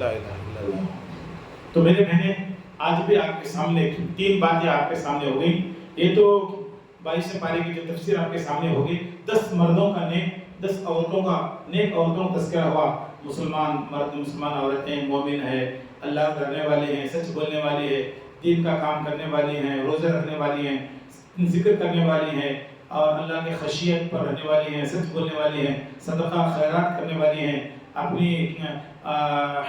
لا الہ الا اللہ۔ تو میرے بہنیں آج بھی آپ کے سامنے 3 باتیں آپ کے سامنے ہو گئی۔ یہ تو 22 پارے کی جو تفسیر آپ کے سامنے ہوگی، 10 مردوں کا نیک، 10 عورتوں کا نیک، عورتوں کا تذکرہ ہوا۔ مسلمان مرد، مسلمان عورتیں مومن ہے، اللہ کرنے والے ہیں، سچ بولنے والی ہے، دین کا کام کرنے والی ہیں، روزے رکھنے والی ہیں، ذکر کرنے والی ہیں، اور اللہ کے خشیت پر رہنے والی ہیں، سچ بولنے والی ہیں، صدقہ خیرات کرنے والی ہیں، اپنی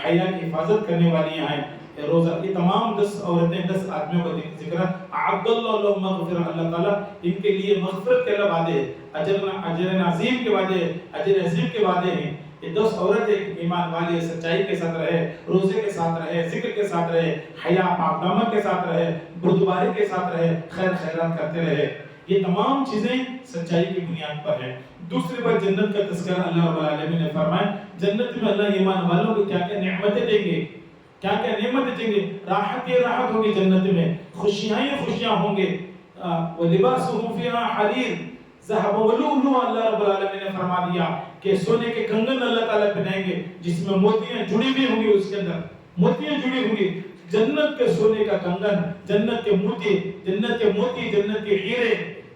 حیا کی حفاظت کرنے والی ہیں، روزہ، یہ تمام 10 عورتیں 10 آدمیوں کا ذکر ہے۔ عبد اللہ لهم مغفرہ، اللہ تعالیٰ ان کے لیے مغفرت کے وعدے ہیں، اجر عظیم کے وعدے، اجر عظیم کے وعدے ہیں۔ یہ 10 عورتیں ایمان والی سچائی کے ساتھ رہے، روزے کے ساتھ رہے، ذکر کے ساتھ رہے، حیا پاک دامن کے ساتھ رہے، بردباری کے ساتھ رہے، خیر خیرات کرتے رہے، یہ تمام چیزیں سچائی کی بنیاد پر ہیں۔ دوسری بات جنت کا تذکرہ اللہ رب العالمین نے فرمایا، جنت میں اللہ ایمان والوں کو کیا کیا نعمتیں دیں گے، کیا کیا نعمتیں دیں گے، راحت ہی راحت ہوگی جنت میں، خوشیاں ہی خوشیاں ہوں گے۔ وَلِبَاسُهُمْ فِيهَا حَرِيرٌ ذهب ولؤلؤ، اللہ رب العالمین نے فرما دیا کہ سونے کے کنگن اللہ تعالیٰ پہنائیں گے جس میں موتیاں جڑی ہوئی ہوں گی، اس کے اندر موتیاں جڑی ہوں گی۔ جنت کے سونے کا کنگن، جنت کے موتی، جنت کے موتی، جنت کے ہیرے،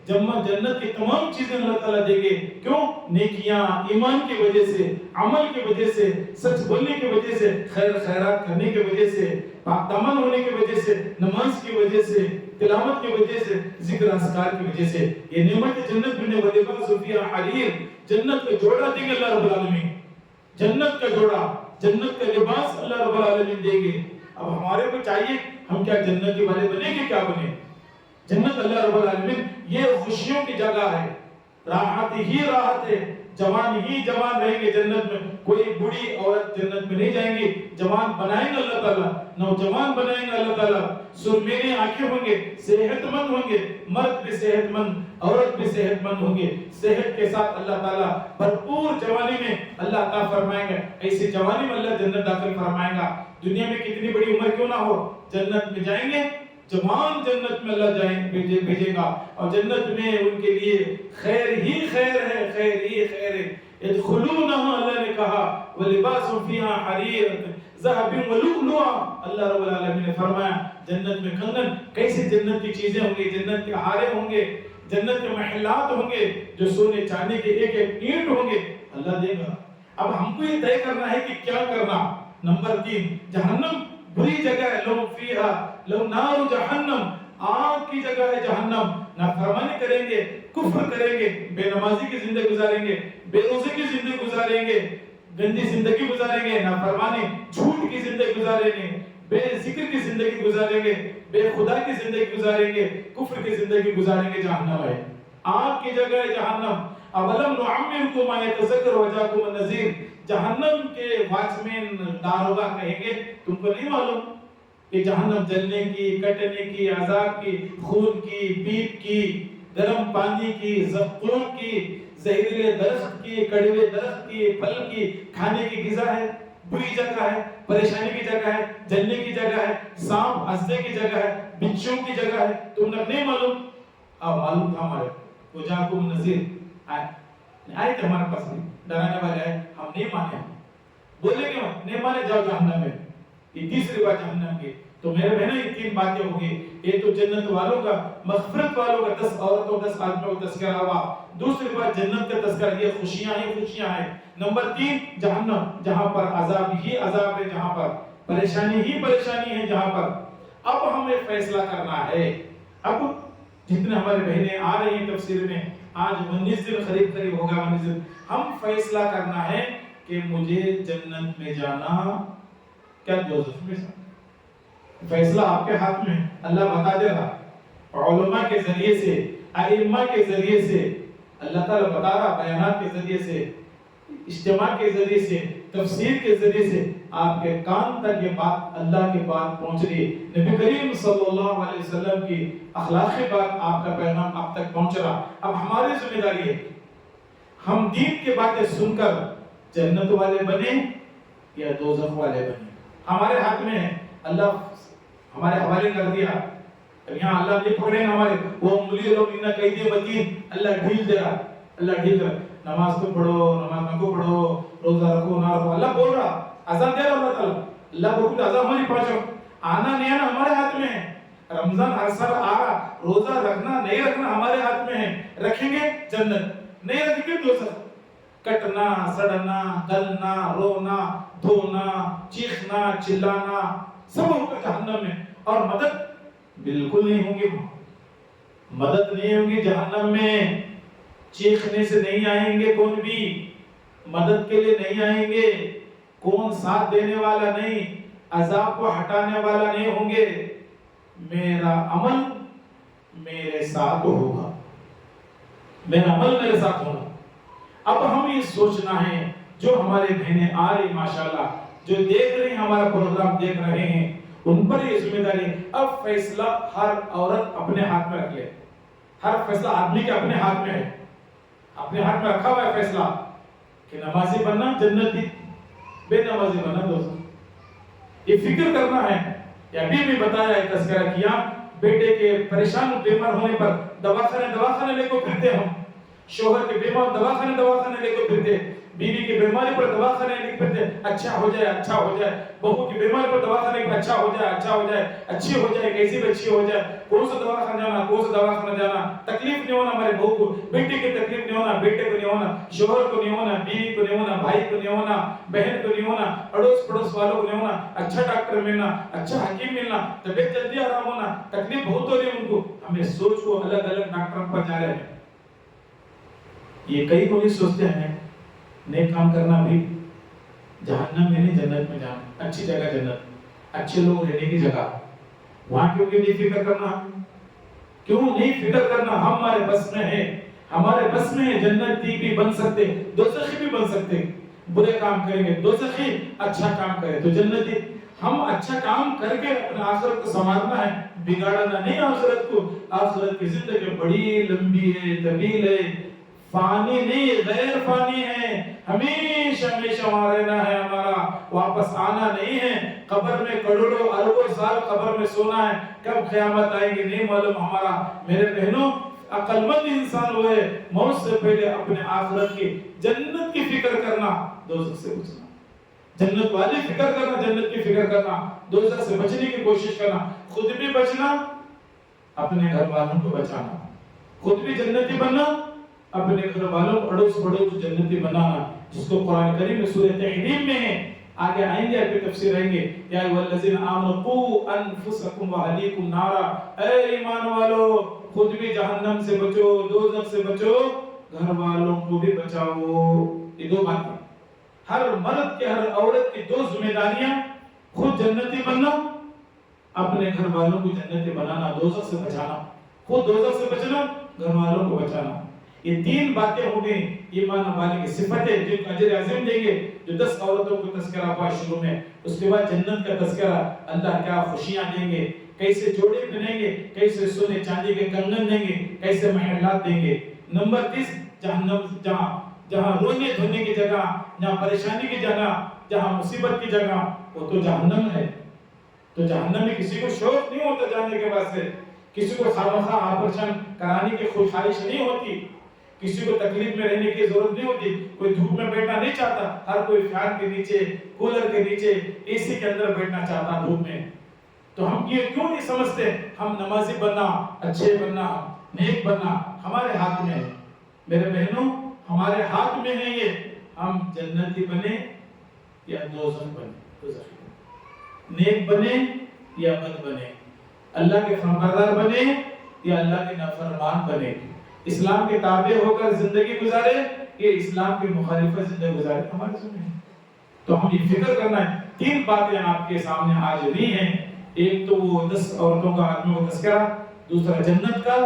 جنت کی تمام چیزیں اللہ تعالیٰ دیں گے۔ کیوں؟ نیکیاں، ایمان کی وجہ سے، عمل کی وجہ سے، سچ بولنے کی وجہ سے، خیر خیرات کرنے کی وجہ سے، پاک دامن ہونے کی وجہ سے، نماز کی وجہ سے، تلاوت کی وجہ سے، ذکر اذکار کی وجہ سے، یہ نعمت جنت میں وَلِبَاسُهُمْ فِيهَا حَرِيرٌ، جنت کا جوڑا دیں گے اللہ رب العالمین، جنت کا جوڑا، جنت کا لباس اللہ رب العالمین دیں گے۔ اب ہمارے کو چاہیے ہم کیا جنت کے والے بنے گے، کیا بنے؟ جنت اللہ رب العالمین یہ خوشیوں کی جگہ ہے، راحت ہی راحت ہے، جوان ہی جوان رہیں گے جنت میں، کوئی بڑی عورت جنت میں نہیں جائیں گی، جوان بنائیں گے اللہ تعالیٰ، نوجوان بنائیں گے اللہ تعالیٰ، سرمیلی آنکھیں ہوں گے، صحت مند ہوں گے، مرد بھی صحت مند، عورت بھی صحت مند ہوں گے، صحت کے ساتھ اللہ تعالیٰ بھرپور جوانی میں اللہ عطا فرمائیں گے، ایسی جوانی میں اللہ جنت داخل فرمائیں گا۔ دنیا میں کتنی بڑی عمر کیوں نہ ہو، جنت میں جائیں گے، جوان جنت میں اللہ بھیجے گا، اور جنت میں ان کے لیے خیر ہی خیر ہے، خیر ہی خیر ہے۔ يدخلونها، اللہ نے کہا، وَلِبَاسُهُمْ فِيهَا حَرِيرٌ ذَهَبٌ وَلُؤْلُؤٌ، اللہ رب العالمین نے فرمایا جنت میں کنگن، کیسے جنت کی چیزیں ہوں گی، جنت کے ہارے ہوں گے، جنت کے محلات ہوں گے جو سونے چاندی کے ایک ایک اینٹ ہوں گے، اللہ دے گا۔ اب ہم کو یہ طے کرنا ہے کہ کیا کرنا۔ نمبر 3، جہنم بری جگہ ہے، لو فیہا لو نار جہنم، آگ کی جگہ ہے جہنم، نافرمانی کریں گے، کفر کریں گے، بے نمازی کی زندگی گزاریں گے، بے روزے کی زندگی گزاریں گے، گندی زندگی گزاریں گے، نافرمانی جھوٹ کی زندگی گزاریں گے، بے ذکر کی زندگی گزاریں گے، بے خدا کی زندگی گزاریں گے، کفر کی زندگی گزاریں گے، جہنم ہے، آگ کی جگہ ہے جہنم۔ اولم نعمرکم ما یتذکر وجاکم النذیر، جہنم کے واچ مین داروغہ کہیں گے تم کو نہیں معلوم کہ جہنم جلنے کی، کٹنے کی، عذاب کی، خون کی، پیپ کی، گرم پانی کی، زقوم کی، زہریلے درخت کی، کڑوے درخت کی، پھل کی، کھانے کی غذا ہے، بری جگہ ہے، پریشانی کی جگہ ہے، جلنے کی جگہ ہے، سانپ ہنسنے کی جگہ ہے، بچھوں کی جگہ ہے، تم نے نہیں معلوم؟ اب معلوم تھا ہمارے وجاکم نذیر، آئے تھے ہمارے پاس ڈرانے والے آئے، ہم نہیں مانے، بولے کہ نہیں مانے جاؤ جہنم میں۔ یہ تیسری بات جہنم کی۔ تو میرے بہنوں یہ 3 باتیں ہوگی، یہ تو جنت والوں کا، مغفرت والوں کا 10 عورتوں 10 آدمیوں کا تذکرہ ہوا۔ دوسری بات جنت کا تذکرہ، یہ خوشیاں ہی خوشیاں ہیں۔ نمبر 3، جہنم، جہاں پر عذاب ہی عذاب ہے، جہاں پر پریشانی ہی پریشانی ہے، جہاں پر اب ہمیں فیصلہ کرنا ہے۔ اب جتنے ہمارے بہنیں آ رہی ہیں تفسیر میں، آج 19 دن قریب ہوگا، 19 دن ہم فیصلہ کرنا ہے کہ مجھے جنت میں جانا کیا دوزخ میں جانا۔ فیصلہ آپ کے ہاتھ میں، اللہ بتا دے رہا، علماء کے ذریعے سے، ائمہ کے ذریعے سے، اللہ تعالیٰ بتا رہا، بیانات کے ذریعے سے، اجتماع کے ذریعے سے، تفسیر کے ذریعے سے آپ کے کان تک یہ بات، اللہ کی بات پہنچ رہی ہے، نبی کریم صلی اللہ علیہ وسلم کی اخلاقی بات، آپ کا پیغام آپ تک پہنچ رہا۔ اب ہماری ذمہ داری ہے ہم دین کی باتیں سن کر جنت والے بنیں یا دوزخ والے بنیں، ہمارے ہاتھ میں ہے۔ اللہ ہمارے حوالے کر دیا، یہاں اللہ نہیں پکڑے گا ہمارے، وہ ملی لوگ انہا قیدی متین، اللہ ڈھیل دے رہا، اللہ ڈھیل دے رہا، نماز کو پڑھو، نماز نہ کو پڑھو، روزہ رکھو نہ رکھو، اللہ بول رہا، اذان دے رہا اللہ تعالیٰ، اللہ کو کچھ عذاب ہماری پہنچو، آنا نہیں آنا ہمارے ہاتھ میں ہے. رمضان ہر سال آ رہا، روزہ رکھنا نہیں رکھنا ہمارے ہاتھ میں ہے. رکھیں گے جنت، نہیں رکھیں گے دوزخ. کٹنا، سڑنا، گلنا، رونا، دھونا، چیخنا، چلانا سب ہوگا جہنم میں. اور مدد بالکل نہیں ہوں گی، مدد نہیں ہوگی جہنم میں. چیخنے سے نہیں آئیں گے کون بھی، مدد کے لیے نہیں آئیں گے، کون ساتھ دینے والا نہیں، عذاب کو ہٹانے والا نہیں ہوں گے. میرا عمل میرے ساتھ ہوگا، میرا عمل میرے ساتھ ہوگا. اب ہم یہ سوچنا ہے، جو ہمارے بہنیں آ رہی ماشاءاللہ، جو دیکھ رہی ہمارا پروگرام دیکھ رہے ہیں، ان پر یہ ذمہ داری. اب فیصلہ ہر عورت اپنے ہاتھ میں رکھ لے. ہر فیصلہ آدمی کے اپنے ہاتھ میں ہے، اپنے ہاتھ میں رکھا ہوا ہے فیصلہ کہ نمازی بننا جنتی، بے نمازی بننا دوزخ. یہ فکر کرنا ہے. یہ ابھی بھی بتایا ہے، تذکرہ کیا، بیٹے کے پریشان بیمار ہونے پر دواخانے لے کو پھرتے ہم، شوہر کے بیمار دواخانے لے کو پھرتے، بیوی کی بیماری پر دواخانے لے کے پھرتے، اچھا ہو جائے اچھا ہو جائے. بہو کی بیماری پر دواخانے پر اچھا ہو جائے اچھا ہو جائے، اچھی ہو جائے، کیسی بھی اچھی ہو جائے. کون سا دواخانہ جانا، کون سا دواخانہ جانا. تکلیف نہیں ہونا ہمارے بہو کو، بیٹی کی تکلیف نہیں ہونا، بیٹے کو نہیں ہونا، شوہر کو نہیں ہونا، بیوی کو نہیں ہونا، بھائی کو نہیں ہونا، بہن کو نہیں ہونا، اڑوس پڑوس والوں کو نہیں ہونا. اچھا ڈاکٹر ملنا، اچھا حکیم ملنا، طبیعت جلدی آرام ہونا. تکلیف بہت ہو رہی ہے ان کو، ہمیں سوچ کو الگ الگ ڈاکٹر پر جا رہے ہیں. یہ کئی کو بھی سوچتے ہیں نیک کام کرنا بھی جہنم میں نہیں جنت میں جانا. اچھی جگہ جنت، اچھے لوگ رہنے کی جگہ، وہاں کیوں کہ نہیں فکر کرنا، کیوں نہیں فکر کرنا. ہمارے بس میں ہے، ہمارے بس میں ہے. جنتی بھی بن سکتے، دوزخی بھی بن سکتے. برے کام کریں گے دوزخی، اچھا کام کرے تو جنتی. ہم اچھا کام کر کے اپنے آخرت کو سنوارنا ہے، بگاڑنا نہیں آخرت کو. آخرت کی زندگی بڑی لمبی ہے، طویل ہے، فانی نہیں غیر فانی ہے. ہمیشہ ہمیشہ وہاں رہنا ہے ہمارا، واپس آنا نہیں ہے. قبر میں کروڑوں اربوں سال قبر میں سونا ہے، کب قیامت آئیں گے نہیں معلوم ہمارا. میرے بہنوں، عقل مند انسان ہوئے موت سے پہلے اپنے آخرت کی جنت کی فکر کرنا، دوزخ سے بچنا. جنت والی فکر کرنا، جنت کی فکر کرنا، دوزخ سے بچنے کی کوشش کرنا. خود بھی بچنا، اپنے گھر والوں کو بچانا. خود بھی جنتی بننا، اپنے گھر والوں کو اڑوس پڑوس جنتی بنانا. جس کو قرآن کریم میں سورہ تحریم میں ہے، آگے آئیں گے، آگے تفسیر آئیں گے. یا ایھا الذین آمنوا قوا انفسکم واہلیکم نارا. اے ایمان والو، خود بھی جہنم سے بچو، دوزخ سے بچو، گھر والوں کو بھی بچاؤ. یہ دو باتیں ہر مرد کے، ہر عورت کی دو ذمہ داریاں: خود جنتی بننا، اپنے گھر والوں کو جنتی بنانا، دوزخ سے بچانا. خود دوزخ سے بچنا، گھر والوں کو بچانا. یہ تین باتیں ہو گئی ایمان والے کی صفتیں جو اجر عظیم دیں گے. جو 10 عورتوں کو تذکرہ ہوا شروع میں، اس کے بعد جنت کا تذکرہ. اللہ کیا خوشیاں دیں گے، کیسے جوڑے بنیں گے، کیسے سونے چاندی کے کنگن دیں گے، کیسے محلات دیں گے. نمبر 30 جہنم، جہاں رونے دھونے کی جگہ، جہاں پریشانی کی جگہ، جہاں مصیبت کی جگہ، وہ تو جہنم ہے. تو جہنم میں کسی کو شوق نہیں ہوتا جانے کے بعد سے، کسی کو خامخواہ آپریشن کرانے کی خواہش نہیں ہوتی، کسی کو تکلیف میں رہنے کی ضرورت نہیں ہوتی. کوئی دھوپ میں بیٹھنا نہیں چاہتا، ہر کوئی فین کے نیچے، کولر کے نیچے، اے سی کے اندر بیٹھنا چاہتا دھوپ میں. تو ہم یہ کیوں نہیں سمجھتے ہم نمازی بننا، اچھے بننا، نیک بننا ہمارے ہاتھ میں ہے. میرے بہنوں، ہمارے ہاتھ میں ہے یہ. ہم جنتی بنے یا دوزخ بنے، نیک بنے یا بد بنے، اللہ کے فرمانبردار بنے یا اللہ کے نافرمان بنے، اسلام کے تابع ہو کر زندگی گزارے یا اسلام کی مخالفت زندگی گزارے، ہمارے سامنے ہے. تو ہم یہ فکر کرنا ہے. 3 باتیں آپ کے سامنے آج ہوئی ہیں. ایک تو وہ 10 عورتوں کا آدمیوں کا تذکرہ، دوسرا جنت کا،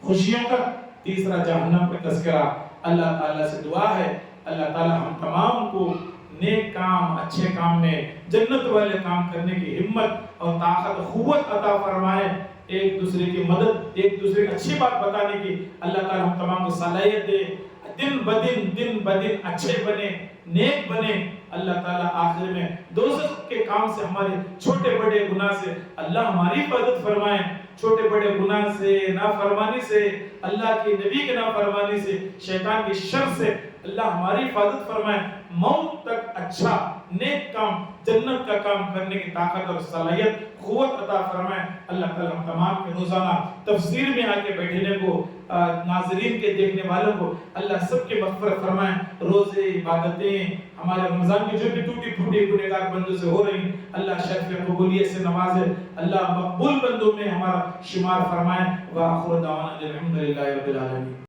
خوشیوں کا، تیسرا جہنم کا تذکرہ. اللہ تعالیٰ سے دعا ہے، اللہ تعالیٰ ہم تمام کو نیک کام، اچھے کام میں، جنت والے کام کرنے کی ہمت اور طاقت، قوت عطا فرمائے. ایک دوسرے کی مدد، ایک دوسرے کی اچھی بات بتانے کی اللہ تعالیٰ ہم تمام کو صلاحیت دے. دن بدن اچھے بنے، نیک بنے. اللہ تعالیٰ آخر میں دوزخ کے کام سے، ہمارے چھوٹے بڑے گناہ سے اللہ ہماری حفاظت فرمائے. چھوٹے بڑے گناہ سے، نافرمانی سے، اللہ کے نبی کے نافرمانی سے، شیطان کی شر سے اللہ ہماری حفاظت فرمائے. موت تک اچھا نیک کام جنت کا کام کرنے کی طاقت اور صلاحیت قوت عطا فرمائے اللہ تعالیٰ ہم تمام کے روزانہ تفسیر میں آ کے بیٹھنے کو ناظرین کے دیکھنے والوں کو اللہ سب کے مغفرت فرمائے روزے عبادتیں ہمارے رمضان کی جو بھی ٹوٹی پھوٹی گنہگار بندوں سے ہو رہی اللہ شرف قبولیت سے نوازے اللہ مقبول بندوں میں ہمارا شمار فرمائے وآخر دعوانا الحمدللہ رب العالمین